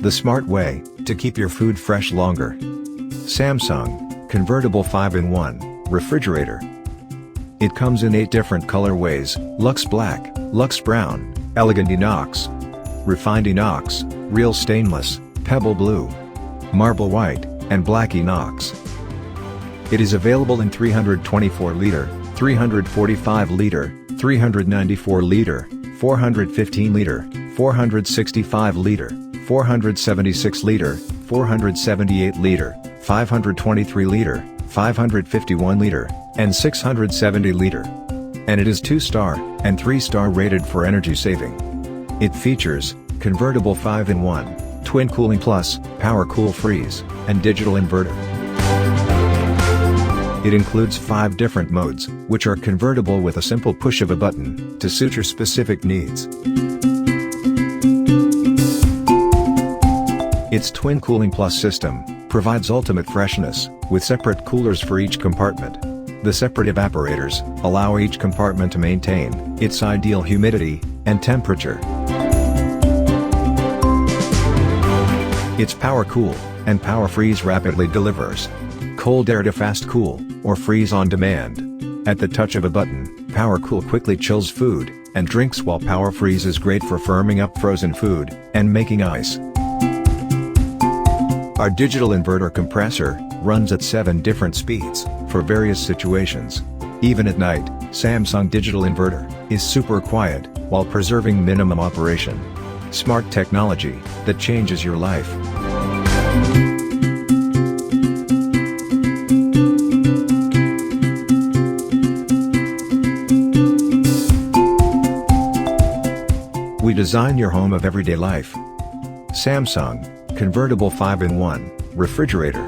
the smart way to keep your food fresh longer. Samsung Convertible 5-in-1 Refrigerator. It comes in 8 different colorways: Luxe Black, Luxe Brown, Elegant Inox, Refined Inox, Real Stainless, Pebble Blue, Marble White, and Black Inox. It is available in 324-liter, 345-liter, 394-liter, 415-liter, 465-liter, 476-liter, 478-liter, 523-liter, 551-liter, and 670-liter. And it is 2-star and 3-star rated for energy saving. It features convertible 5-in-1, twin cooling plus, power cool freeze, and digital inverter. It includes 5 different modes, which are convertible with a simple push of a button, to suit your specific needs. Its twin cooling plus system provides ultimate freshness, with separate coolers for each compartment. The separate evaporators allow each compartment to maintain its ideal humidity and temperature. Its power cool and power freeze rapidly delivers cold air to fast cool, or freeze on demand. At the touch of a button, Power Cool quickly chills food and drinks, while Power Freeze is great for firming up frozen food and making ice. Our digital inverter compressor runs at 7 different speeds for various situations. Even at night, Samsung digital inverter is super quiet while preserving minimum operation. Smart technology that changes your life. We design your home of everyday life. Samsung Convertible 5-in-1 Refrigerator.